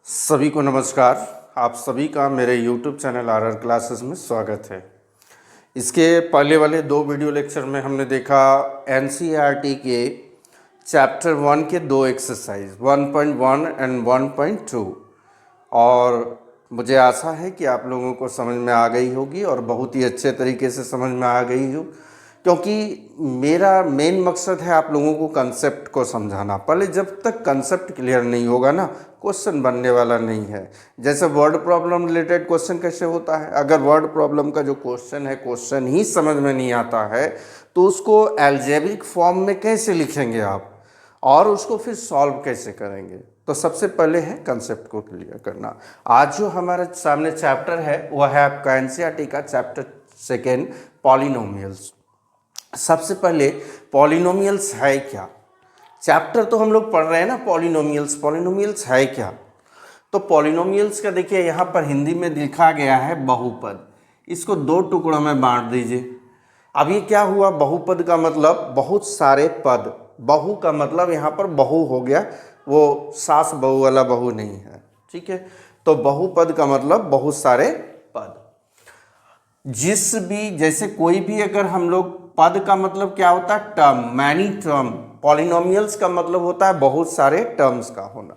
सभी को नमस्कार। आप सभी का मेरे YouTube चैनल आर क्लासेस में स्वागत है। इसके पहले वाले दो वीडियो लेक्चर में हमने देखा NCERT के चैप्टर 1 के दो एक्सरसाइज 1.1 एंड 1.2 और मुझे आशा है कि आप लोगों को समझ में आ गई होगी और बहुत ही अच्छे तरीके से समझ में आ गई हो, क्योंकि मेरा मेन मकसद है आप लोगों को कंसेप्ट को समझाना। पहले जब तक कंसेप्ट क्लियर नहीं होगा ना, क्वेश्चन बनने वाला नहीं है। जैसे वर्ड प्रॉब्लम रिलेटेड क्वेश्चन कैसे होता है, अगर वर्ड प्रॉब्लम का जो क्वेश्चन है क्वेश्चन ही समझ में नहीं आता है तो उसको अलजेब्रिक फॉर्म में कैसे लिखेंगे आप और उसको फिर सॉल्व कैसे करेंगे। तो सबसे पहले है कंसेप्ट को क्लियर करना। आज जो हमारे सामने चैप्टर है वह है आपका एनसीईआरटी का चैप्टर 2 पॉलिनोमियल्स। सबसे पहले पॉलिनोमियल्स है क्या, चैप्टर तो हम लोग पढ़ रहे हैं ना पॉलिनोमियल्स है क्या। तो पॉलिनोमियल्स का देखिए यहाँ पर हिंदी में लिखा गया है बहुपद। इसको दो टुकड़ों में बांट दीजिए। अब ये क्या हुआ, बहुपद का मतलब बहुत सारे पद, बहु का मतलब यहाँ पर बहु हो गया, वो सास बहू वाला बहु नहीं है, ठीक है। तो बहुपद का मतलब बहुत सारे पद। जिस भी जैसे कोई भी अगर हम लोग, पद का मतलब क्या होता है, टर्म, मैनी टर्म। पॉलिनोमियल्स का मतलब होता है बहुत सारे टर्म्स का होना।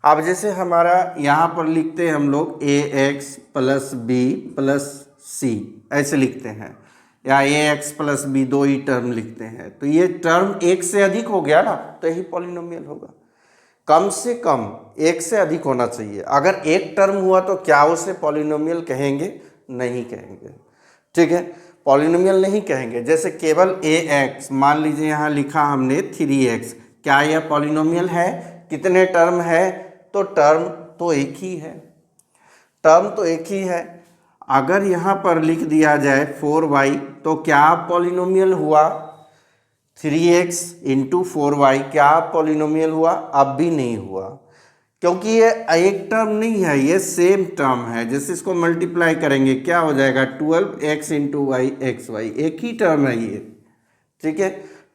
अब जैसे हमारा यहाँ पर लिखते हैं हम लोग ax प्लस बी प्लस सी, ऐसे लिखते हैं, या ax प्लस बी, दो ही टर्म लिखते हैं। तो ये टर्म एक से अधिक हो गया ना, तो यही पॉलिनोमियल होगा। कम से कम एक से अधिक होना चाहिए। अगर एक टर्म हुआ तो क्या उसे पॉलिनोमियल कहेंगे? नहीं कहेंगे, ठीक है, पॉलिनोमियल नहीं कहेंगे। जैसे केवल ax, मान लीजिए यहाँ लिखा हमने 3x, क्या यह पॉलिनोमियल है? कितने टर्म है? तो टर्म तो एक ही है, टर्म तो एक ही है। अगर यहाँ पर लिख दिया जाए 4y तो क्या पॉलिनोमियल हुआ? 3x इंटू 4y क्या पॉलिनोमियल हुआ? अब भी नहीं हुआ, क्योंकि ये एक टर्म नहीं है, ये सेम टर्म है। जैसे इसको मल्टीप्लाई करेंगे क्या हो जाएगा, 12x into Y x Y, एक ही टर्म है ये, ठीक है।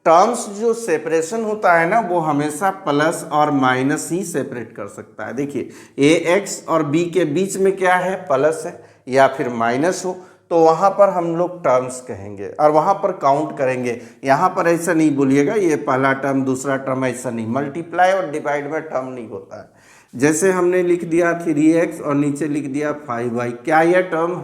टर्म्स जो सेपरेशन होता है ना, वो हमेशा प्लस और माइनस ही सेपरेट कर सकता है। देखिए ax और b के बीच में क्या है, प्लस है या फिर माइनस हो, तो वहाँ पर हम लोग टर्म्स कहेंगे और वहाँ पर काउंट करेंगे। यहाँ पर ऐसा नहीं बोलिएगा ये पहला टर्म दूसरा टर्म, ऐसा नहीं। मल्टीप्लाई और डिवाइड में टर्म नहीं होता है। जैसे हमने लिख दिया 3x और नीचे लिख दिया 5y, क्या यह टर्म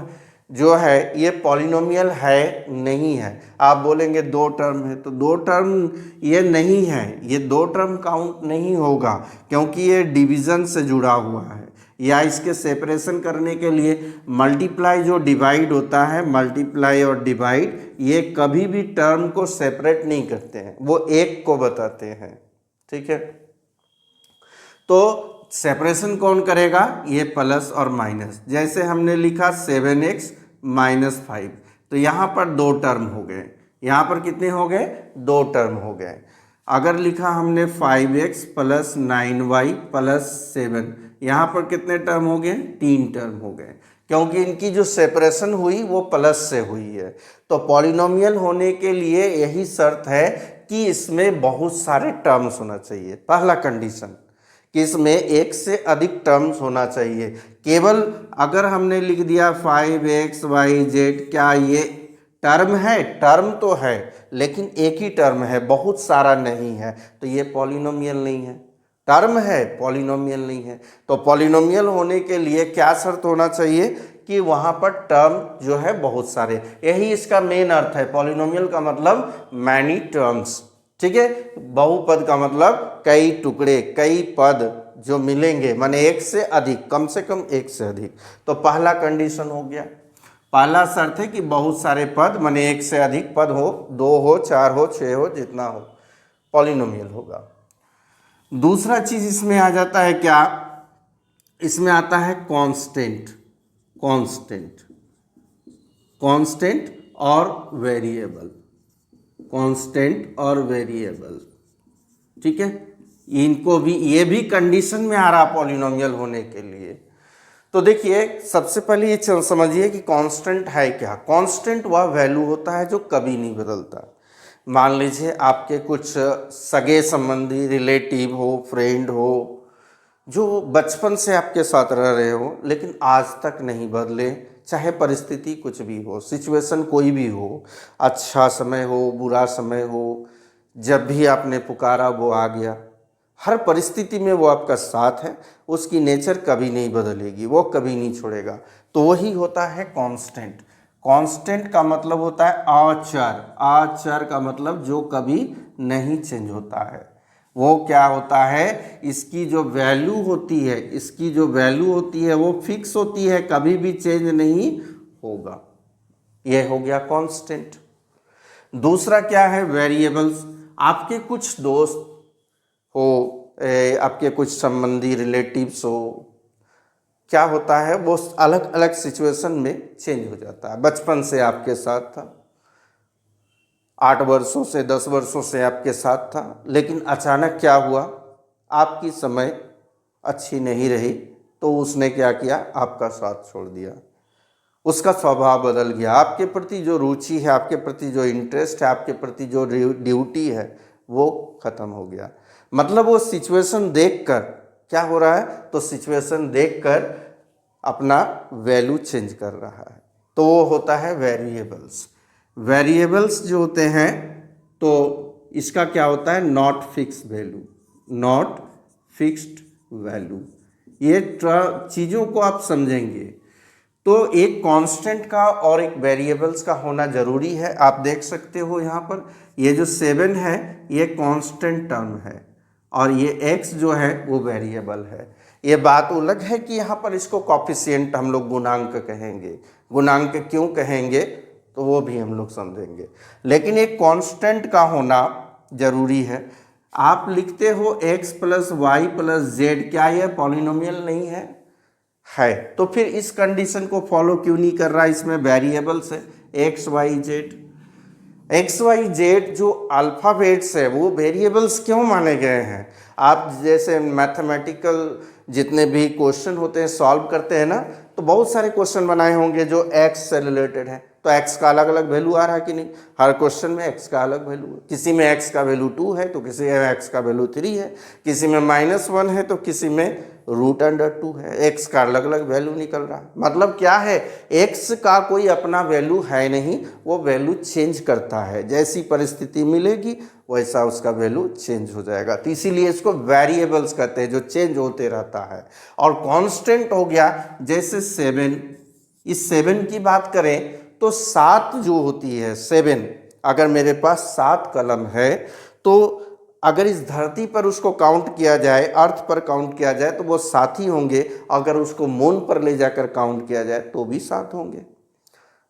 जो है ये पॉलिनोमियल है? नहीं है। आप बोलेंगे दो टर्म है, तो दो टर्म ये नहीं है, ये दो टर्म काउंट नहीं होगा, क्योंकि ये डिवीज़न से जुड़ा हुआ है। या इसके सेपरेशन करने के लिए मल्टीप्लाई जो डिवाइड होता है, मल्टीप्लाई और डिवाइड, ये कभी भी टर्म को सेपरेट नहीं करते हैं, वो एक को बताते हैं, ठीक है। तो सेपरेशन कौन करेगा? ये प्लस और माइनस। जैसे हमने लिखा 7x माइनस 5, तो यहाँ पर दो टर्म हो गए, यहाँ पर कितने हो गए? दो टर्म हो गए। अगर लिखा हमने 5x प्लस 9y प्लस 7, यहाँ पर कितने टर्म हो गए? तीन टर्म हो गए, क्योंकि इनकी जो सेपरेशन हुई वो प्लस से हुई है। तो पॉलिनोमियल होने के लिए यही शर्त है कि इसमें बहुत सारे टर्म्स होना चाहिए, पहला कंडीशन कि इसमें एक से अधिक टर्म्स होना चाहिए। केवल अगर हमने लिख दिया 5x y z, क्या ये टर्म है? टर्म तो है, लेकिन एक ही टर्म है, बहुत सारा नहीं है, तो ये पॉलिनोमियल नहीं है। टर्म है, पॉलिनोमियल नहीं है। तो पॉलिनोमियल होने के लिए क्या शर्त होना चाहिए कि वहाँ पर टर्म जो है बहुत सारे, यही इसका मेन अर्थ है। पॉलिनोमियल का मतलब मैनी टर्म्स, ठीक है। बहुपद का मतलब कई टुकड़े, कई पद जो मिलेंगे, माने एक से अधिक, कम से कम एक से अधिक। तो पहला कंडीशन हो गया, पहला शर्त है कि बहुत सारे पद, माने एक से अधिक पद हो, दो हो, चार हो, छः हो, जितना हो, पॉलिनोमियल होगा। दूसरा चीज इसमें आ जाता है क्या, इसमें आता है कांस्टेंट, कांस्टेंट, कांस्टेंट और वेरिएबल, कांस्टेंट और वेरिएबल, ठीक है। इनको भी, ये भी कंडीशन में आ रहा पॉलिनोमियल होने के लिए। तो देखिए सबसे पहले ये समझिए कि कांस्टेंट है क्या। कांस्टेंट वह वैल्यू होता है जो कभी नहीं बदलता। मान लीजिए आपके कुछ सगे संबंधी, रिलेटिव हो, फ्रेंड हो, जो बचपन से आपके साथ रह रहे हो लेकिन आज तक नहीं बदले, चाहे परिस्थिति कुछ भी हो, सिचुएशन कोई भी हो, अच्छा समय हो, बुरा समय हो, जब भी आपने पुकारा वो आ गया। हर परिस्थिति में वो आपका साथ है, उसकी नेचर कभी नहीं बदलेगी, वो कभी नहीं छोड़ेगा। तो वही होता है कांस्टेंट। कांस्टेंट का मतलब होता है अचर। अचर का मतलब जो कभी नहीं चेंज होता है। वो क्या होता है, इसकी जो वैल्यू होती है, इसकी जो वैल्यू होती है वो फिक्स होती है, कभी भी चेंज नहीं होगा। ये हो गया कांस्टेंट। दूसरा क्या है, वेरिएबल्स। आपके कुछ दोस्त हो, आपके कुछ संबंधी रिलेटिव्स हो, क्या होता है वो अलग अलग सिचुएशन में चेंज हो जाता है। बचपन से आपके साथ था, 8 वर्षों से 10 वर्षों से आपके साथ था, लेकिन अचानक क्या हुआ, आपकी समय अच्छी नहीं रही तो उसने क्या किया, आपका साथ छोड़ दिया। उसका स्वभाव बदल गया, आपके प्रति जो रुचि है, आपके प्रति जो इंटरेस्ट है, आपके प्रति जो ड्यूटी है वो खत्म हो गया। मतलब वो सिचुएशन देखकर क्या हो रहा है, तो सिचुएशन देखकर अपना वैल्यू चेंज कर रहा है। तो वो होता है वेरिएबल्स। वेरिएबल्स जो होते हैं तो इसका क्या होता है, not fix value, not fixed value. ये चीज़ों को आप समझेंगे तो एक कांस्टेंट का और एक वेरिएबल्स का होना जरूरी है। आप देख सकते हो यहाँ पर ये जो 7 है ये कांस्टेंट टर्म है और ये x जो है वो वेरिएबल है। ये बात अलग है कि यहाँ पर इसको कॉफिशिएंट हम लोग गुणांक कहेंगे। गुणांक क्यों कहेंगे तो वो भी हम लोग समझेंगे, लेकिन एक कांस्टेंट का होना जरूरी है। आप लिखते हो x plus y plus z, क्या ये पॉलिनोमियल नहीं है? है। तो फिर इस कंडीशन को फॉलो क्यों नहीं कर रहा? इसमें वेरिएबल्स है x y z. X y z जो अल्फ़ाबेट्स है वो वेरिएबल्स क्यों माने गए हैं? आप जैसे मैथमेटिकल जितने भी क्वेश्चन होते हैं सॉल्व करते हैं ना, तो बहुत सारे क्वेश्चन बनाए होंगे जो एक्स से रिलेटेड है, तो एक्स का अलग अलग वैल्यू आ रहा है कि नहीं? हर क्वेश्चन में एक्स का अलग वैल्यू है। किसी में एक्स का वैल्यू 2 है तो किसी में एक्स का वैल्यू 3 है, किसी में -1 है तो किसी में √2 है। एक्स का अलग अलग वैल्यू निकल रहा है। मतलब क्या है, एक्स का कोई अपना वैल्यू है नहीं, वो वैल्यू चेंज करता है। जैसी परिस्थिति मिलेगी वैसा उसका वैल्यू चेंज हो जाएगा। तो इसीलिए इसको वेरिएबल्स कहते हैं, जो चेंज होते रहता है। और कांस्टेंट हो गया जैसे 7। इस 7 की बात करें तो 7 जो होती है 7, अगर मेरे पास 7 कलम है तो अगर इस धरती पर उसको काउंट किया जाए, अर्थ पर काउंट किया जाए तो वो 7 ही होंगे। अगर उसको मून पर ले जाकर काउंट किया जाए तो भी 7 होंगे।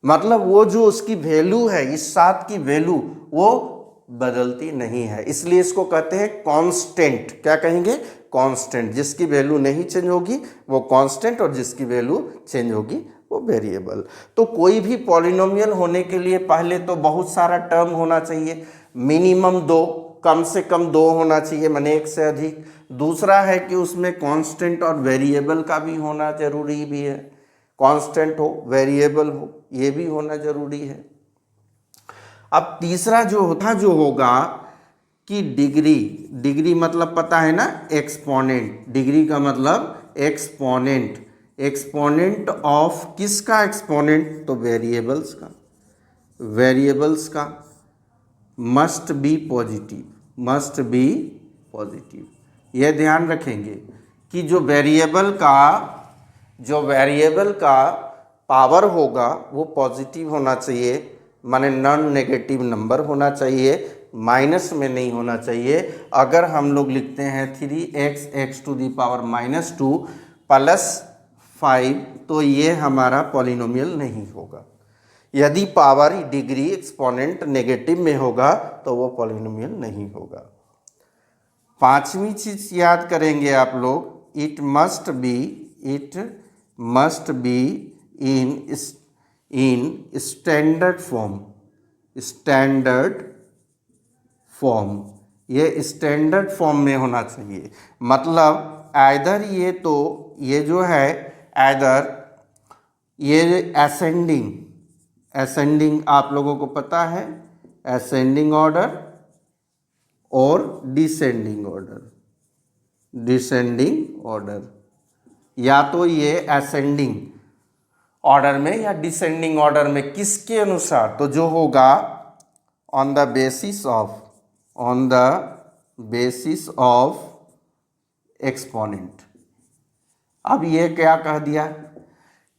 मतलब वो जो उसकी वैल्यू है, इस 7 की वैल्यू वो बदलती नहीं है। इसलिए इसको कहते हैं कांस्टेंट। क्या कहेंगे? कांस्टेंट। जिसकी वैल्यू नहीं चेंज होगी वो कांस्टेंट, और जिसकी वैल्यू चेंज होगी वो वेरिएबल। तो कोई भी पॉलिनोमियल होने के लिए पहले तो बहुत सारा टर्म होना चाहिए, मिनिमम 2, कम से कम 2 होना चाहिए, माने 1 से अधिक। दूसरा है कि उसमें कांस्टेंट और वेरिएबल का भी होना जरूरी भी है। कांस्टेंट हो, वेरिएबल हो, ये भी होना जरूरी है। अब तीसरा जो होगा कि डिग्री मतलब पता है ना, एक्सपोनेंट। डिग्री का मतलब एक्सपोनेंट। एक्सपोनेंट ऑफ किसका एक्सपोनेंट? तो वेरिएबल्स का। वेरिएबल्स का must be positive, must be positive. यह ध्यान रखेंगे कि जो वेरिएबल का पावर होगा वो पॉजिटिव होना चाहिए, माने नॉन नेगेटिव नंबर होना चाहिए, माइनस में नहीं होना चाहिए। अगर हम लोग लिखते हैं 3x(x⁻²) प्लस 5 तो ये हमारा पॉलिनोमियल नहीं होगा। यदि पावर डिग्री एक्सपोनेंट नेगेटिव में होगा तो वो पॉलिनोमियल नहीं होगा। पांचवी चीज याद करेंगे आप लोग, it must be in standard form. ये स्टैंडर्ड फॉर्म में होना चाहिए। मतलब आइदर ये जो है आइदर ये असेंडिंग आप लोगों को पता है, असेंडिंग ऑर्डर और डिसेंडिंग ऑर्डर, या तो ये असेंडिंग ऑर्डर में या डिसेंडिंग ऑर्डर में, किसके अनुसार, तो जो होगा on the basis of exponent. अब ये क्या कह दिया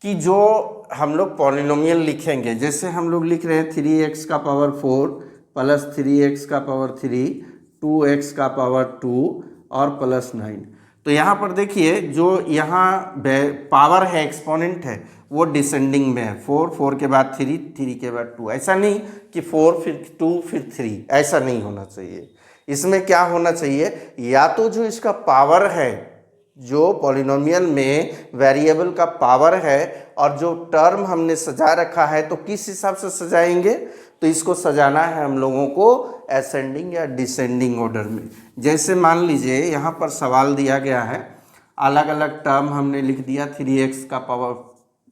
कि जो हम लोग पॉलिनोमियल लिखेंगे, जैसे हम लोग लिख रहे हैं 3x का पावर 4 प्लस 3x का पावर 3, 2x का पावर 2 और प्लस 9। तो यहाँ पर देखिए जो यहाँ पावर है, एक्सपोनेंट है, वो डिसेंडिंग में है। 4 के बाद 3 के बाद 2। ऐसा नहीं कि 4 फिर 2 फिर 3, ऐसा नहीं होना चाहिए। इसमें क्या होना चाहिए, या तो जो इसका पावर है, जो पॉलिनोमियल में वेरिएबल का पावर है, और जो टर्म हमने सजा रखा है, तो किस हिसाब से सजाएंगे, तो इसको सजाना है हम लोगों को असेंडिंग या डिसेंडिंग ऑर्डर में। जैसे मान लीजिए यहाँ पर सवाल दिया गया है, अलग अलग टर्म हमने लिख दिया, 3x का पावर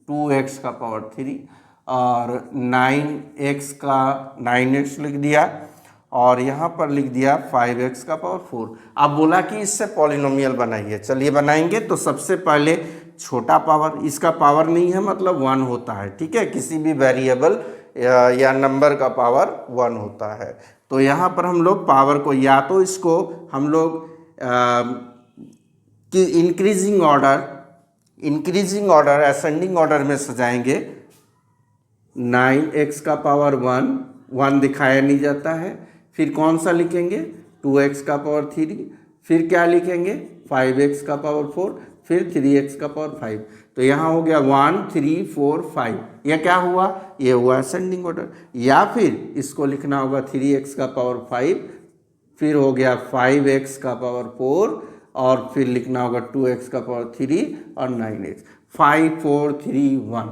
2x का पावर 3 और 9x लिख दिया, और यहाँ पर लिख दिया 5x का पावर 4। अब बोला कि इससे पॉलिनोमियल बनाइए। चलिए बनाएंगे। तो सबसे पहले छोटा पावर, इसका पावर नहीं है मतलब 1 होता है, ठीक है, किसी भी वेरिएबल या नंबर का पावर 1 होता है। तो यहाँ पर हम लोग पावर को, या तो इसको हम लोग कि इंक्रीजिंग ऑर्डर असेंडिंग ऑर्डर में सजाएंगे। 9x का पावर 1 दिखाया नहीं जाता है। फिर कौन सा लिखेंगे, 2x का पावर 3, फिर क्या लिखेंगे, 5x का पावर 4, फिर 3x का पावर 5। तो यहाँ हो गया 1 3 4 5। यह क्या हुआ, ये हुआ असेंडिंग ऑर्डर। या फिर इसको लिखना होगा 3x का पावर 5, फिर हो गया 5x का पावर 4, और फिर लिखना होगा 2x का पावर 3 और 9x। 5 4 3 1।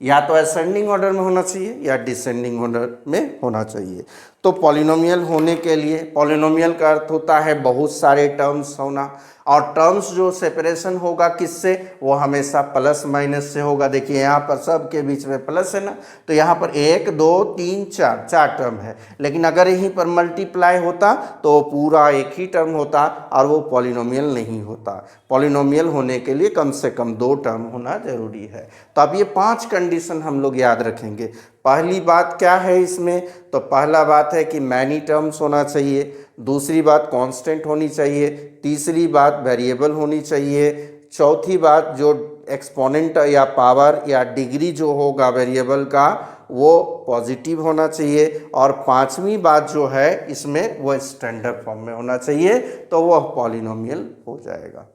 या तो असेंडिंग ऑर्डर में होना चाहिए या डिसेंडिंग ऑर्डर में होना चाहिए। तो पॉलिनोमियल होने के लिए, पॉलिनोमियल का अर्थ होता है बहुत सारे टर्म्स होना, और टर्म्स जो सेपरेशन होगा किससे, वो हमेशा प्लस माइनस से होगा। देखिए यहाँ पर सब के बीच में प्लस है ना, तो यहाँ पर 1 2 3 4 टर्म है, लेकिन अगर यहीं पर मल्टीप्लाई होता तो पूरा एक ही टर्म होता और वो पॉलिनोमियल नहीं होता। पॉलिनोमियल होने के लिए कम से कम 2 टर्म होना जरूरी है। तो अब ये 5 कंडीशन हम लोग याद रखेंगे। पहली बात क्या है इसमें, तो पहला बात है कि मैनी टर्म्स होना चाहिए। दूसरी बात कांस्टेंट होनी चाहिए। तीसरी बात वेरिएबल होनी चाहिए। चौथी बात जो एक्सपोनेंट या पावर या डिग्री जो होगा वेरिएबल का, वो पॉजिटिव होना चाहिए। और पांचवी बात जो है इसमें, वो स्टैंडर्ड फॉर्म में होना चाहिए, तो वह पॉलिनोमियल हो जाएगा।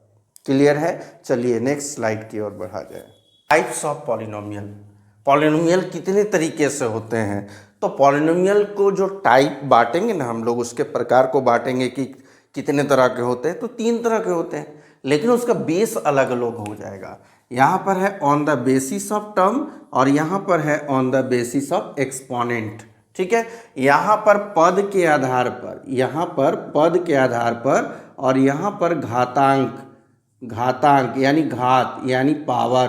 क्लियर है। चलिए नेक्स्ट स्लाइड की ओर बढ़ा जाए। Types of polynomial. पॉलिनोमियल कितने तरीके से होते हैं, तो पॉलिनोमियल को जो टाइप बांटेंगे ना हम लोग, उसके प्रकार को बांटेंगे कि कितने तरह के होते हैं, तो 3 तरह के होते हैं, लेकिन उसका बेस अलग अलग हो जाएगा। यहाँ पर है on the basis of term, और यहाँ पर है on the basis of exponent. ठीक है, यहाँ पर पद के आधार पर, यहाँ पर पद के आधार पर, और यहाँ पर घातांक यानी घात यानी पावर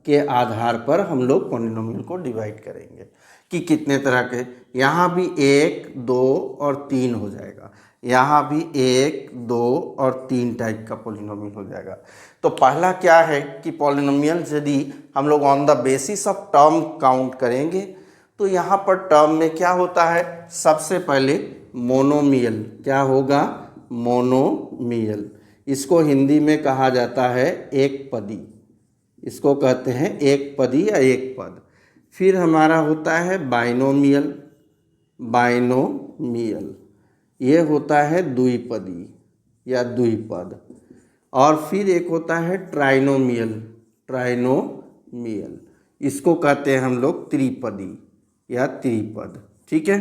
के आधार पर हम लोग पॉलिनोमियल को डिवाइड करेंगे कि कितने तरह के। यहाँ भी 1 2 और 3 हो जाएगा, यहाँ भी 1 2 और 3 टाइप का पॉलिनोमियल हो जाएगा। तो पहला क्या है कि पॉलिनोमियल यदि हम लोग on the basis of term count करेंगे, तो यहाँ पर टर्म में क्या होता है, सबसे पहले मोनोमियल। क्या होगा, मोनोमियल। इसको हिंदी में कहा जाता है एक पदी, इसको कहते हैं एक पदी या एक पद। फिर हमारा होता है बाइनोमियल, ये होता है द्विपदी या द्विपद। और फिर एक होता है ट्राइनोमियल, इसको कहते हैं हम लोग त्रिपदी या त्रिपद। ठीक है,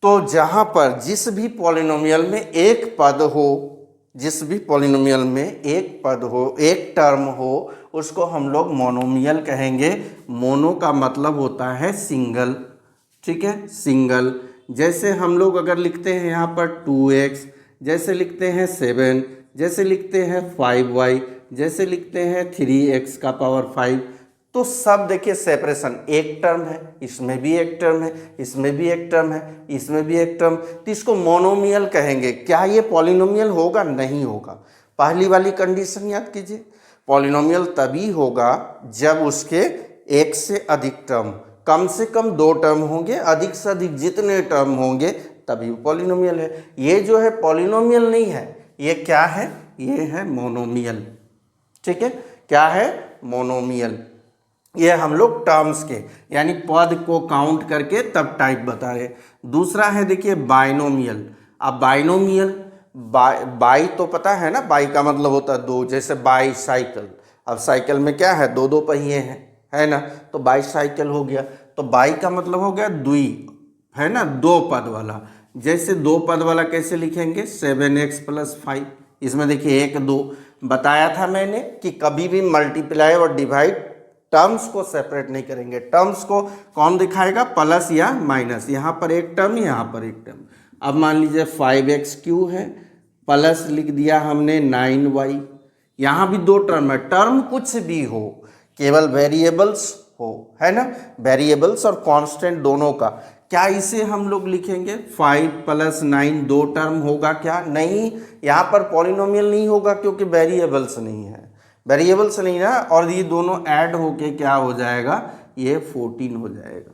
तो जहाँ पर जिस भी पॉलिनोमियल में एक पद हो, जिस भी पॉलिनोमियल में एक पद हो, एक टर्म हो, उसको हम लोग मोनोमियल कहेंगे। मोनो का मतलब होता है सिंगल। ठीक है, सिंगल। जैसे हम लोग अगर लिखते हैं यहाँ पर 2x, जैसे लिखते हैं 7, जैसे लिखते हैं 5y, जैसे लिखते हैं 3x का पावर 5, तो सब देखिए सेपरेशन, एक टर्म है, इसमें भी एक टर्म है, इसमें भी एक टर्म है, इसमें भी एक टर्म, तो इसको मोनोमियल कहेंगे। क्या ये पॉलिनोमियल होगा? नहीं होगा। पहली वाली कंडीशन याद कीजिए, पॉलिनोमियल तभी होगा जब उसके एक से अधिक टर्म, कम से कम 2 टर्म होंगे, अधिक से अधिक जितने टर्म होंगे तभी वो पॉलिनोमियल है। ये जो है पॉलिनोमियल नहीं है, ये क्या है, ये है मोनोमियल। ठीक है, क्या है, मोनोमियल। ये हम लोग टर्म्स के यानी पद को काउंट करके तब टाइप बता रहे। दूसरा है देखिए बाइनोमियल। अब बाइनोमियल, बाई तो पता है ना, बाई का मतलब होता है दो, जैसे बाई साइकिल। अब साइकिल में क्या है, दो दो पहिए हैं, है ना, तो बाई साइकिल हो गया। तो बाई का मतलब हो गया द्वि, है ना, 2 पद वाला। जैसे 2 पद वाला कैसे लिखेंगे, 7x + 5। इसमें देखिए 1 2 बताया था मैंने कि कभी भी मल्टीप्लाई और डिवाइड टर्म्स को सेपरेट नहीं करेंगे। टर्म्स को कौन दिखाएगा, प्लस या माइनस। यहाँ पर एक टर्म, यहाँ पर एक टर्म। अब मान लीजिए 5x³ है, प्लस लिख दिया हमने 9y। यहाँ भी 2 टर्म है, टर्म कुछ भी हो, केवल वेरिएबल्स हो, है ना, वेरिएबल्स और कांस्टेंट दोनों का। क्या इसे हम लोग लिखेंगे 5 + 9 2 टर्म होगा क्या, नहीं, यहाँ पर पॉलिनोमियल नहीं होगा क्योंकि वेरिएबल्स नहीं है, वेरिएबल्स नहीं ना, और ये दोनों ऐड होके क्या हो जाएगा, ये 14 हो जाएगा।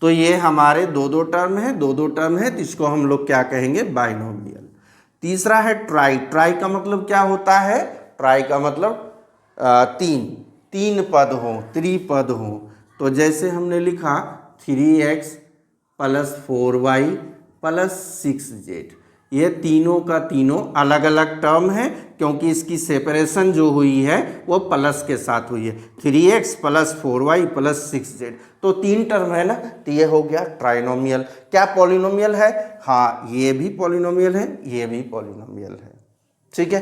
तो ये हमारे 2 टर्म है, 2 टर्म है, तो इसको हम लोग क्या कहेंगे, बाइनोमियल। तीसरा है ट्राई। ट्राई का मतलब क्या होता है, ट्राई का मतलब 3 पद हो, त्रिपद हो। तो जैसे हमने लिखा 3x + 4y + 6z, ये तीनों का तीनों अलग अलग टर्म है क्योंकि इसकी सेपरेशन जो हुई है वो प्लस के साथ हुई है। 3x + 4y + 6z, तो 3 टर्म है ना, तो ये हो गया ट्राइनोमियल। क्या पॉलिनोमियल है, हाँ, ये भी पॉलिनोमियल है, ये भी पॉलिनोमियल है। ठीक है,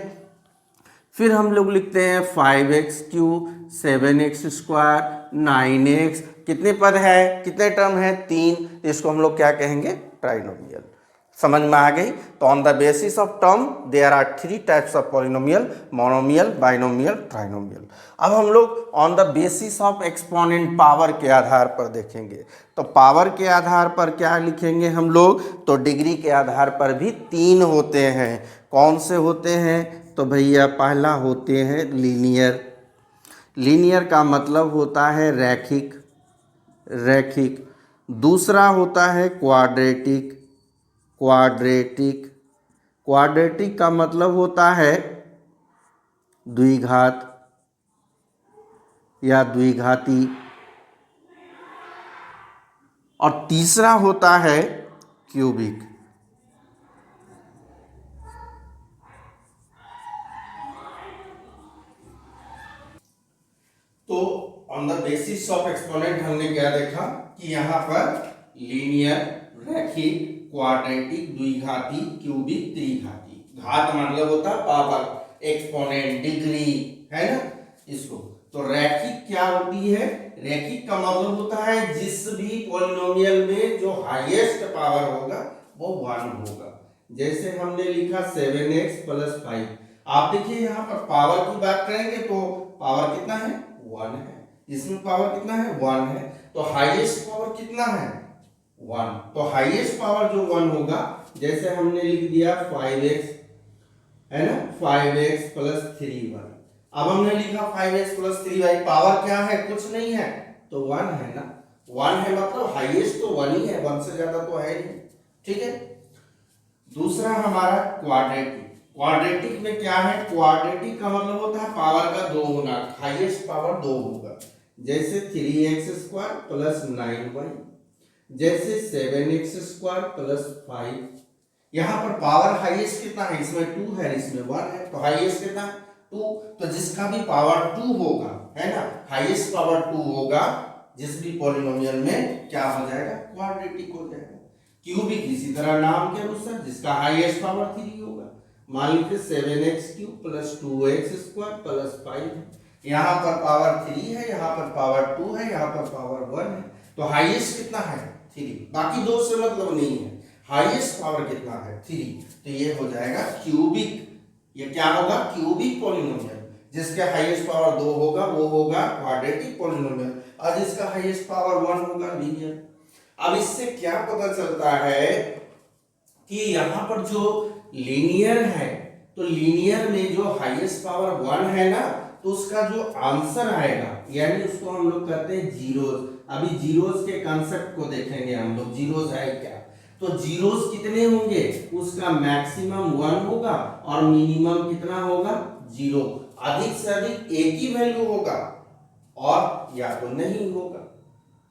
फिर हम लोग लिखते हैं 5x³ 7x², 9x, कितने पद है, कितने टर्म है, 3, तो इसको हम लोग क्या कहेंगे, ट्राइनोमियल। समझ में आ गई। तो on the basis of term there are 3 types of polynomial, monomial, binomial, trinomial. अब हम लोग on the basis of exponent power के आधार पर देखेंगे। तो पावर के आधार पर क्या लिखेंगे हम लोग, तो डिग्री के आधार पर भी 3 होते हैं। कौन से होते हैं, तो भैया पहला होते हैं लीनियर। लीनियर का मतलब होता है रैखिक, रैखिक। दूसरा होता है क्वाड्रेटिक, क्वाड्रेटिक। क्वाड्रेटिक का मतलब होता है द्विघात या द्विघाती। और तीसरा होता है क्यूबिक। तो on the basis of exponent हमने क्या देखा कि यहाँ पर लीनियर, रैखिक, क्वाड्रेटिक, द्विघाती, क्यूबिक, त्रिघाती। घात मतलब होता है पावर, एक्सपोनेंट डिग्री, है ना, इसको। तो रैखिक क्या होती है, रैखिक का मतलब होता है जिस भी पॉलिनोमियल में जो हाईएस्ट पावर होगा वो 1 होगा। जैसे हमने लिखा 7x + 5। आप देखिए यहाँ पर पावर की बात करेंगे तो पावर कितना है, 1 है। इसमें पावर कितना है, 1 है। तो हाईएस्ट पावर कितना है, 1। तो हाईएस्ट पावर जो 1 होगा, जैसे हमने लिख दिया 5x, है ना, 5x + 3y। अब हमने लिखा 5x + 3y, पावर क्या है, कुछ नहीं है, तो 1 है ना। 1 है मतलब हाईएस्ट तो 1 ही है, 1 से ज्यादा तो है नहीं। ठीक है। दूसरा हमारा क्वाड्रेटिक। क्वाड्रेटिक में क्या है, क्वाड्रेटिक का मतलब होता है पावर का 2 होना, हाईएस्ट पावर 2 होगा। जैसे 3x² + 9y, जैसे 7x² + 5। यहाँ पर पावर हाईएस्ट कितना है, इसमें 2 है, इसमें 1 है, तो हाईएस्ट कितना, 2। तो जिसका भी पावर 2 होगा, है ना, हाईएस्ट पावर 2 होगा, जिस भी पॉलिनोमियल में क्या हो जाएगा, क्वाड्रेटिक हो जाएगा। क्यूबिक इसी तरह नाम के अनुसार जिसका हाईएस्ट पावर 3 होगा। मान लीजिए 7x³ + 2x² + 5। यहाँ पर पावर 3 है, यहाँ पर पावर 2 है, यहाँ पर पावर 1 है, तो हाईएस्ट कितना है, 3। बाकी दो से मतलब नहीं है, हाईएस्ट पावर कितना है, 3। तो ये हो जाएगा क्यूबिक। ये क्या होगा, क्यूबिक पॉलिनोमियल। जिसके हाईएस्ट पावर 2 होगा वो होगा क्वाड्रेटिक पॉलिनोमियल, और जिसका हाईएस्ट पावर 1 होगा लीनियर। अब इससे क्या पता चलता है कि यहां पर जो लीनियर है तो लीनियर में जो हाईएस्ट पावर 1 है ना, तो उसका जो आंसर आएगा, यानी उसको हम लोग कहते हैं जीरोस। अभी जीरोस के कंसेप्ट को देखेंगे हम लोग, जीरोस है क्या। तो जीरोस कितने होंगे, उसका मैक्सिमम 1 होगा और मिनिमम कितना होगा, 0। अधिक से अधिक एक ही वैल्यू होगा और या तो नहीं होगा।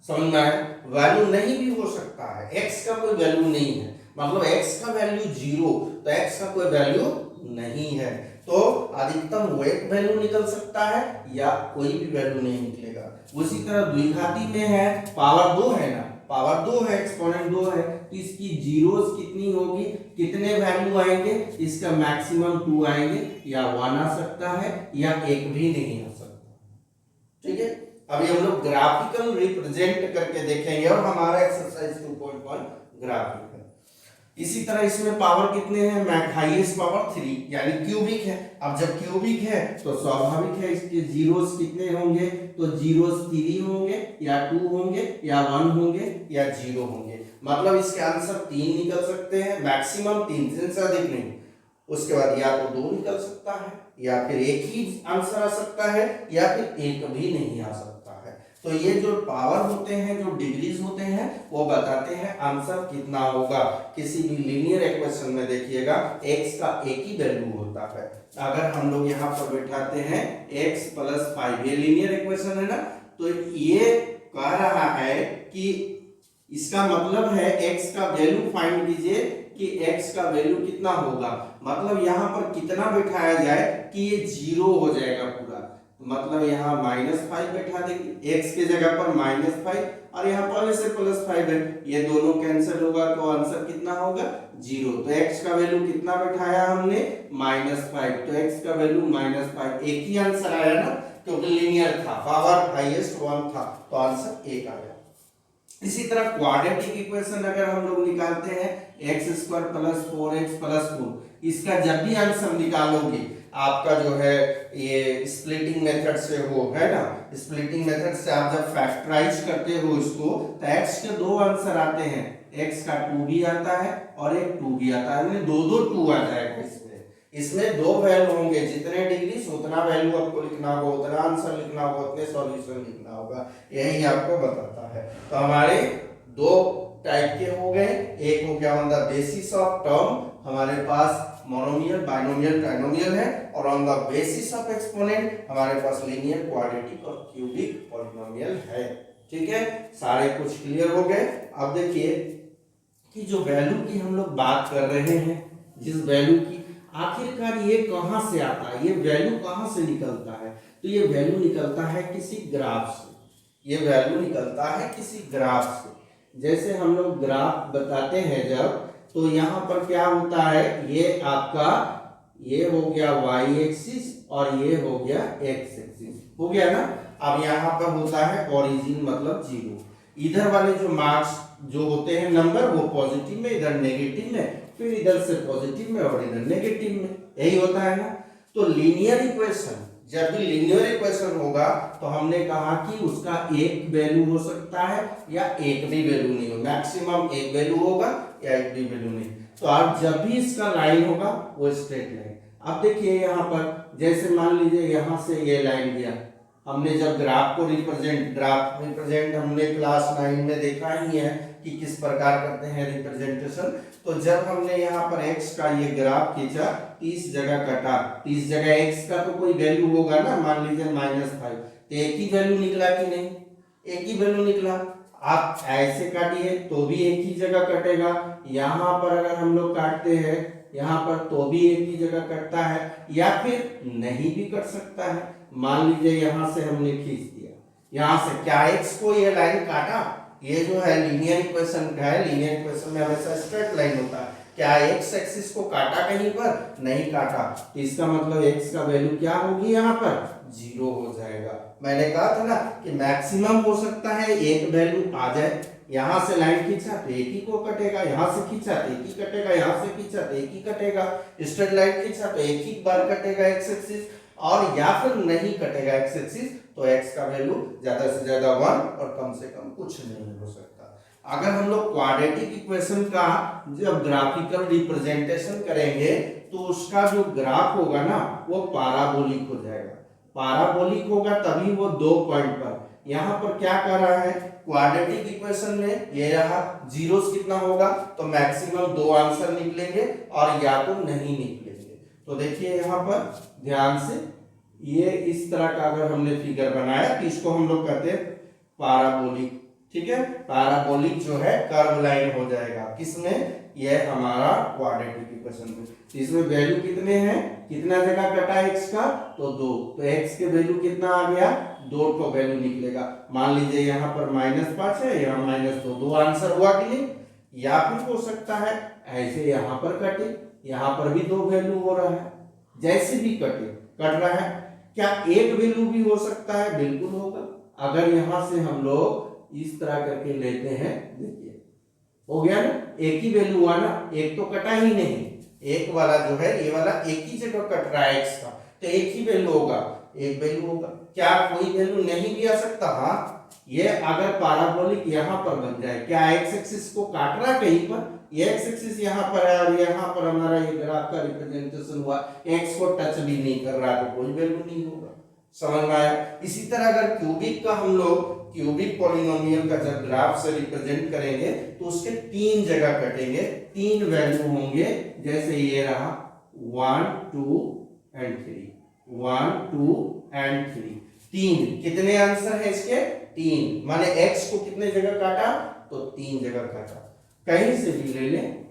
समझ में आया, वैल्यू नहीं भी हो सकता है, x का कोई वैल्यू नहीं है, मतलब x का वैल्यू 0, तो x का कोई वैल्यू नहीं है, तो अधिकतम वो एक वैल्यू निकल सकता है या कोई भी वैल्यू नहीं निकलेगा। उसी तरह द्विघाती में है, पावर 2 है ना, पावर 2 है, एक्सपोनेंट 2 है, तो इसकी जीरोस कितनी होगी, कितने वैल्यू आएंगे, इसका मैक्सिमम 2 आएंगे, या 1 आ सकता है या एक भी नहीं आ सकता। ठीक है, अभी हम लोग ग्राफिकल रिप्रेजेंट करके देखेंगे और हमारा एक्सरसाइज 2.1 ग्राफिक है। इसी तरह इसमें पावर कितने हैं, हाईएस्ट पावर 3 यानी क्यूबिक है। अब जब क्यूबिक है तो स्वाभाविक है इसके जीरोस कितने होंगे, तो जीरोस 3 होंगे या 2 होंगे या 1 होंगे या 0 होंगे, मतलब इसके आंसर 3 निकल सकते हैं, मैक्सिमम 3 से अधिक नहीं। उसके बाद या तो 2 निकल सकता है या फिर एक ही आंसर आ सकता है या फिर एक भी नहीं आ सकता है। तो ये जो पावर होते हैं, जो डिग्रीज होते हैं, वो बताते हैं आंसर कितना होगा। किसी भी लीनियर इक्वेशन में देखिएगा x का एक ही वैल्यू होता है। अगर हम लोग यहाँ पर बैठाते हैं x + 5, ये लीनियर इक्वेशन है ना, तो ये कह रहा है कि इसका मतलब है x का वैल्यू फाइंड कीजिए कि x का वैल्यू कितना होगा, मतलब यहाँ पर कितना बैठाया जाए कि ये 0 हो जाएगा पूरा, मतलब यहाँ -5 बैठा देंगे, x के जगह पर -5 और यहाँ पहले से +5 है, ये दोनों कैंसिल होगा तो आंसर कितना होगा, 0। तो x का वैल्यू कितना बैठाया हमने, -5, तो x का वैल्यू -5, एक ही आंसर आया ना, क्योंकि लीनियर था, पावर हाईएस्ट 1 था, तो आंसर 1 आया। इसी तरह क्वाड्रेटिक इक्वेशन अगर हम लोग निकालते हैं x² + 4x + 4, इसका जब भी आंसर निकालोगे आपका जो है ये स्प्लिटिंग मेथड से हो, है ना, स्प्लिटिंग मेथड से आप जब फैक्टराइज करते हो इसको, तो x के 2 आंसर आते हैं, x का 2 भी आता है और एक 2 भी आता है, दो 2 आ जाएगा इसमें 2 वैल्यू होंगे, जितने डिग्री उतना वैल्यू आपको लिखना होगा, उतना आंसर लिखना होगा, उतने सॉल्यूशन लिखना होगा, यही आपको बताता है। तो हमारे 2 टाइप के हो गए, एक हो गया on the basis of term, हमारे पास मोनोमियल, बाइनोमियल, ट्राइनोमियल है, और on the basis of exponent हमारे पास लीनियर, क्वाड्रेटिक और क्यूबिक पॉलिनोमियल है। ठीक है, सारे कुछ क्लियर हो गए। अब देखिए कि जो वैल्यू की हम लोग बात कर रहे हैं, जिस वैल्यू की आखिरकार ये कहां से आता है, ये वैल्यू कहां से निकलता है, तो ये वैल्यू निकलता है किसी ग्राफ से, ये वैल्यू निकलता है किसी ग्राफ से। जैसे हम लोग ग्राफ बताते हैं जब, तो यहाँ पर क्या होता है, ये आपका ये हो गया y एक्सिस और ये हो गया x एक्सिस, हो गया ना। अब यहाँ पर होता है ओरिजिन मतलब 0, इधर वाले जो मार्क्स जो होते हैं नंबर, वो पॉजिटिव में, इधर नेगेटिव में, फिर इधर से पॉजिटिव में और इधर नेगेटिव में, यही होता है ना। तो लीनियर इक्वेशन, जब भी लीनियर इक्वेशन होगा तो हमने कहा कि उसका एक वैल्यू हो सकता है या एक भी वैल्यू नहीं हो, मैक्सिमम एक वैल्यू होगा या एक भी वैल्यू नहीं। तो आप जब भी इसका लाइन होगा वो स्ट्रेट लाइन। अब देखिए यहाँ पर जैसे मान लीजिए यहाँ से ये लाइन गया, हमने जब ग्राफ को रिप्रेजेंट हमने क्लास 9 में देखा ही है कि किस प्रकार करते हैं रिप्रेजेंटेशन। तो जब हमने यहाँ पर x का ये ग्राफ खींचा, 30 जगह कटा, 30 जगह x का तो कोई वैल्यू होगा ना, मान लीजिए -5, तो एक ही वैल्यू निकला कि नहीं, एक ही वैल्यू निकला। आप ऐसे काटिए तो भी एक ही जगह कटेगा, यहाँ पर अगर हम लोग काटते हैं यहाँ पर तो भी एक ही जगह कटता है, या फिर नहीं भी कट सकता है। मान लीजिए यहाँ से हमने खींच दिया, यहाँ से क्या x को ये लाइन काटा, ये जो है लीनियर इक्वेशन का है, लीनियर इक्वेशन में हमेशा स्ट्रेट लाइन होता है, क्या x एक्सिस को काटा कहीं पर, नहीं काटा, तो इसका मतलब x का वैल्यू क्या होगी, यहाँ पर 0 हो जाएगा। मैंने कहा था ना कि मैक्सिमम हो सकता है एक वैल्यू आ जाए, यहाँ से लाइन खींचा तो एक ही को कटेगा, यहाँ से खींचा तो एक ही कटेगा, यहाँ से खींचा तो एक ही कटेगा, स्ट्रेट लाइन खींचा तो एक ही बार कटेगा x एक्सिस, और या फिर नहीं कटेगा x एक्सिस, तो x का वैल्यू ज्यादा से ज्यादा 1 और कम से कम कुछ नहीं हो सकता। अगर हम लोग क्वाड्रेटिक इक्वेशन का जब ग्राफिकल रिप्रेजेंटेशन करेंगे तो उसका जो ग्राफ होगा ना वो पैराबोलिक हो जाएगा। पैराबोलिक होगा तभी वो 2 पॉइंट पर। यहाँ पर क्या कर रहा है, क्वाड्रेटिक इक्वेशन में ये रहा, जीरोस कितना होगा तो मैक्सिमम 2 आंसर निकलेंगे और या तो नहीं निकलेंगे। तो देखिए यहाँ पर ध्यान से, ये इस तरह का अगर हमने फिगर बनाया तो इसको हम लोग कहते हैं पैराबोलिक। ठीक है, पैराबोलिक जो है कर्व लाइन हो जाएगा किसमें, यह हमारा क्वाड्रेटिक इक्वेशन में। तो इसमें वैल्यू कितने हैं, कितना जगह कटा x का तो 2, तो x के वैल्यू कितना आ गया 2 तो वैल्यू निकलेगा। मान लीजिए यहाँ पर -5 है, यहाँ -2, 2 आंसर हुआ कि नहीं। या फिर हो सकता है ऐसे यहाँ पर कटे, यहाँ पर भी 2 वैल्यू हो रहा है, जैसे भी कट रहा है। क्या एक वैल्यू भी हो सकता है, बिल्कुल होगा। अगर यहाँ से हम लोग इस तरह करके लेते हैं, देखिए हो गया ना, एक ही वैल्यू हुआ ना, एक तो कटा ही नहीं, एक वाला जो है ये वाला एक ही जगह कट रहा है x का, तो एक ही वैल्यू होगा, एक वैल्यू होगा। क्या कोई वैल्यू नहीं भी आ सकता, हाँ, ये अगर पैराबोलिक यहाँ पर बन जाए, क्या एक्स एक्सिस को काट रहा है कहीं पर, ये एक्स एक्सिस यहाँ पर है और यहाँ पर हमारा ये ग्राफ का रिप्रेजेंटेशन हुआ, एक्स को टच भी नहीं कर रहा तो कोई वैल्यू नहीं होगा। समझ में आया। इसी तरह अगर क्यूबिक का हम लोग क्यूबिक पॉलिनोमियल का जब ग्राफ से रिप्रेजेंट करेंगे तो उसके 3 जगह कटेंगे, 3 वैल्यू होंगे, जैसे ये रहा 1 2 एंड 3, 1 2 एंड 3, 3 कितने आंसर है इसके 3, माने x को कितने जगह काटा तो 3 जगह काटा। कहीं से भी ले लें,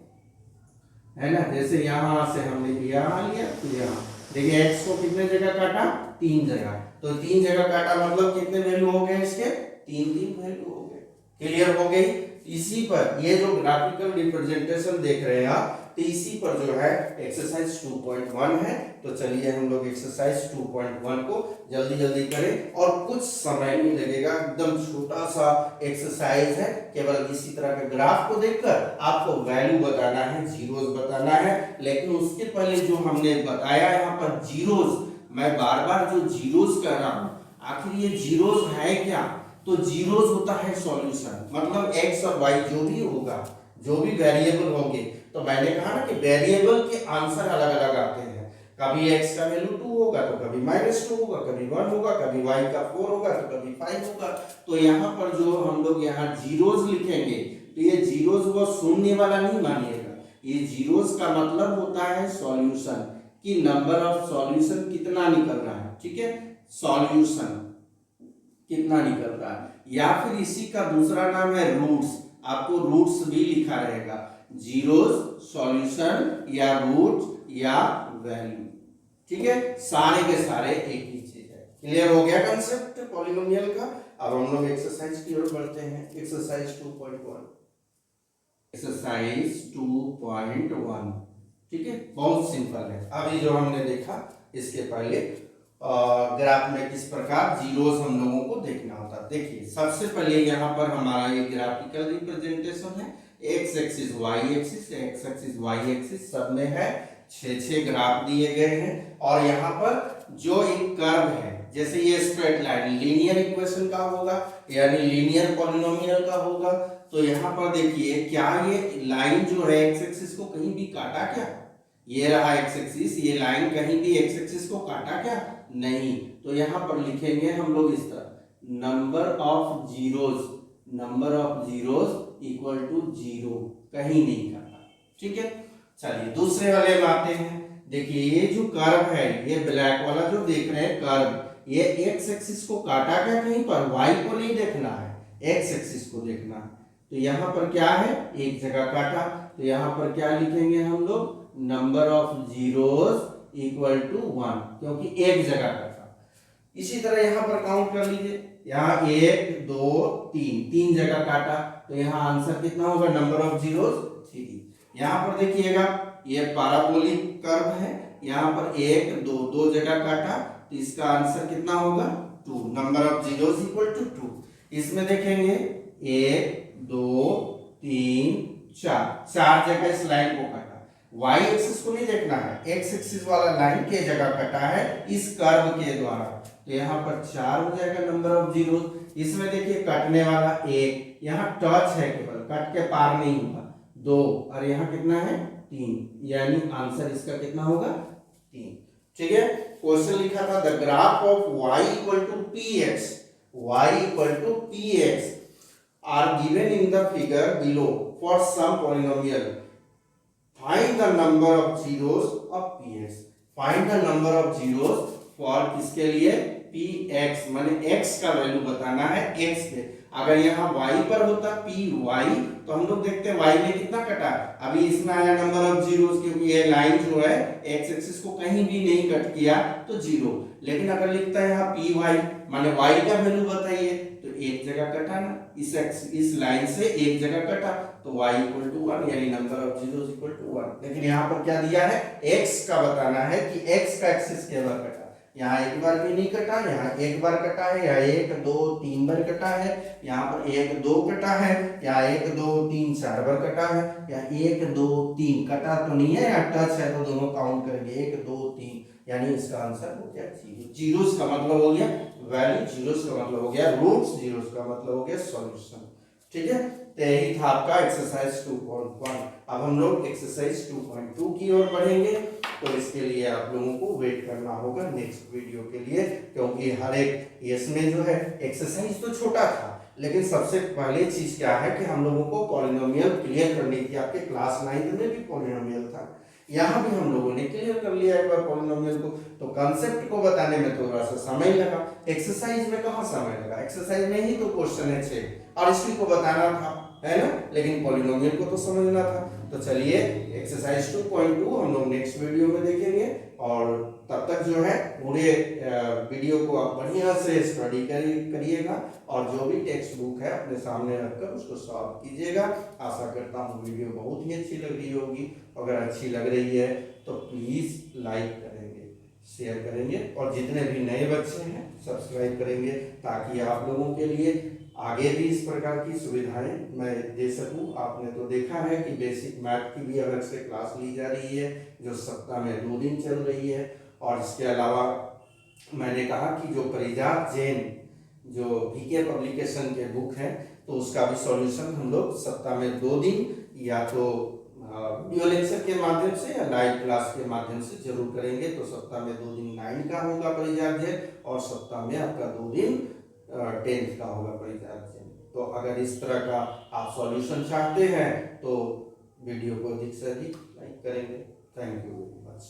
है ना, जैसे यहां से हमने यहाँ लिया तो यहाँ देखिए x को कितने जगह काटा 3 जगह, तो 3 जगह काटा मतलब कितने वैल्यू हो गए इसके 3 वैल्यू हो गए। क्लियर हो गई। इसी पर ये जो ग्राफिकल रिप्रेजेंटेशन देख रहे हैं आप, तो इसी पर जो है एक्सरसाइज 2.1 है। तो चलिए हम लोग एक्सरसाइज 2.1 को जल्दी जल्दी करें और कुछ समय नहीं लगेगा, एकदम छोटा सा एक्सरसाइज है। केवल इसी तरह के ग्राफ को देखकर आपको वैल्यू बताना है, जीरोस बताना है। लेकिन उसके पहले जो हमने बताया यहाँ पर जीरोस, मैं बार बार जो जीरोस कह रहा हूँ, आखिर ये जीरोस है क्या, तो जीरोस होता है सॉल्यूशन, मतलब x और y जो भी होगा, जो भी वेरिएबल होंगे, तो मैंने कहा ना कि वेरिएबल के आंसर अलग अलग आते हैं। कभी x का वैल्यू 2 होगा तो कभी -2 होगा, कभी 1 होगा, कभी y का 4 होगा तो कभी 5 होगा। तो यहाँ पर जो हम लोग यहाँ जीरोस लिखेंगे तो ये जीरोस वो शून्य वाला नहीं मानिएगा, ये जीरोस का मतलब होता है सॉल्यूशन, कि नंबर ऑफ सॉल्यूशन कितना निकल रहा है। ठीक है, सॉल्यूशन कितना निकल रहा है, या फिर इसी का दूसरा नाम है रूट्स, आपको रूट्स भी लिखा रहेगा, जीरोस सॉल्यूशन या रूट्स या वैल्यू। ठीक है, सारे के सारे एक ही चीज है। क्लियर हो गया कंसेप्ट पॉलिनोमियल का। अब हम लोग एक्सरसाइज की ओर बढ़ते हैं। Exercise 2.1, exercise 2.1। ठीक है, बहुत सिंपल है। अभी जो हमने देखा इसके पहले ग्राफ में किस प्रकार जीरोस हम लोगों को देखना होता है। देखिए सबसे पहले यहाँ पर हमारा ये ग्राफिकल रिप्रेजेंटेशन है, x axis y axis, x axis y axis सब में है, 6 ग्राफ दिए गए हैं। और यहाँ पर जो एक कर्व है, जैसे ये स्ट्रेट लाइन लीनियर इक्वेशन का होगा, यानी लीनियर पॉलिनोमियल का होगा। तो यहाँ पर देखिए क्या ये लाइन जो है एक्स एक्सिस को कहीं भी काटा क्या, ये रहा एक्स एक्सिस, ये लाइन कहीं भी एक्स एक्सिस को काटा क्या, नहीं। तो यहाँ पर लिखेंगे हम लोग इस तरह, number of zeros, number of zeros equal to 0, कहीं नहीं काटा। ठीक है, चलिए दूसरे वाले में आते हैं। देखिए ये जो कर्व है, ये ब्लैक वाला जो देख रहे हैं कर्व, ये एक्स एक्सिस को काटा क्या कहीं पर, वाई को नहीं देखना है, एक्स एक्सिस को देखना है। तो यहाँ पर क्या है, एक जगह काटा, तो यहाँ पर क्या लिखेंगे हम लोग, number of zeros equal to 1, क्योंकि एक जगह काटा। इसी तरह यहाँ पर काउंट कर लीजिए, यहाँ 1 2 3 जगह काटा, तो यहाँ आंसर कितना होगा, नंबर ऑफ जीरोस 3। यहाँ पर देखिएगा ये पैराबोलिक कर्व है, यहाँ पर 1 2 जगह काटा, तो इसका आंसर कितना होगा 2, number of zeros equal to 2। इसमें देखेंगे 1 2 3 4 जगह इस लाइन को काटा, y एक्सिस को नहीं देखना है, x एक्सिस वाला लाइन के जगह कटा है इस कर्व के द्वारा। तो यहाँ पर 4 हो जाएगा नंबर ऑफ जीरो। इसमें देखिए कटने वाला 1, यहाँ टच है केवल, कट के पार नहीं हुआ 2, और यहाँ कितना है 3, यानी आंसर इसका कितना होगा 3। ठीक है, क्वेश्चन लिखा था the graph of y equal to px, y equal to px are given in the figure below for some polynomial. Find the number of zeros of px. Find the number of zeros for किसके लिए px, माने x का value बताना है x पे। अगर यहाँ y पर होता py तो हम लोग देखते हैं y में कितना कटा, अभी इसमें आया नंबर ऑफ जीरोस, क्योंकि ये लाइन जो है x एक्सिस को कहीं भी नहीं कट किया तो जीरो। लेकिन अगर लिखता है यहाँ py माने y का वैल्यू बताइए, तो एक जगह कटा ना, इस लाइन से एक जगह कटा, तो y इक्वल टू 1, यानी number of zeros equal to 1। लेकिन यहाँ पर क्या दिया है, x का बताना है कि x का एक्सिस के बार कटा। यहाँ एक बार भी नहीं कटा, यहाँ एक बार कटा है, यहाँ 1 2 3 बार कटा है, यहाँ पर 1 2 कटा है, यहाँ 1 2 3 4 बार कटा है, यहाँ 1 2 3 कटा तो नहीं है, यहाँ टच है तो दोनों काउंट करेंगे 1 2 3, यानी इसका आंसर हो गया जीरो। जीरोस का मतलब हो गया वैल्यू, जीरोस का मतलब हो गया रूट्स, जीरोस का मतलब हो गया सॉल्यूशन। ठीक है, तो यही था आपका एक्सरसाइज 2.1। अब हम लोग एक्सरसाइज 2.2 की ओर बढ़ेंगे, तो इसके लिए आप लोगों को वेट करना होगा नेक्स्ट वीडियो के लिए, क्योंकि हर एक इसमें जो है एक्सरसाइज तो छोटा था, लेकिन सबसे पहले चीज क्या है कि हम लोगों को पॉलिनोमियल क्लियर करनी थी। आपके क्लास 9 में भी पॉलिनोमियल था, यहाँ भी हम लोगों ने क्लियर कर लिया एक बार पॉलिनोमियल को, तो कॉन्सेप्ट को बताने में थोड़ा सा समय लगा। एक्सरसाइज में कहाँ समय लगा, एक्सरसाइज में ही तो क्वेश्चन है 6 और इसी को बताना था, है ना, लेकिन पॉलिनोमियल को तो समझना था। तो चलिए एक्सरसाइज 2.2 हम लोग नेक्स्ट वीडियो में देखेंगे, और तब तक जो है पूरे वीडियो को आप बढ़िया से स्टडी करिएगा, और जो भी टेक्स्ट बुक है अपने सामने रखकर उसको सॉल्व कीजिएगा। आशा करता हूँ वीडियो बहुत ही अच्छी लग रही होगी। अगर अच्छी लग रही है तो प्लीज़ लाइक करेंगे, शेयर करेंगे, और जितने भी नए बच्चे हैं सब्सक्राइब करेंगे, ताकि आप लोगों के लिए आगे भी इस प्रकार की सुविधाएं मैं दे सकूं। आपने तो देखा है कि बेसिक मैथ की भी अलग से क्लास ली जा रही है, जो सप्ताह में 2 दिन चल रही है, और इसके अलावा मैंने कहा कि जो परिजात जैन जो वीके पब्लिकेशन के बुक है, तो उसका भी सॉल्यूशन हम लोग सप्ताह में 2 दिन या तो वीडियो लेक्चर के माध्यम से या लाइव क्लास के माध्यम से जरूर करेंगे। तो सप्ताह में 2 दिन 9 का होगा परिजात जैन, और सप्ताह में आपका 2 दिन 10th का होगा परिजात जैन। तो अगर इस तरह का आप सॉल्यूशन चाहते हैं तो वीडियो को अधिक से अधिक लाइक करेंगे। Thank you very much.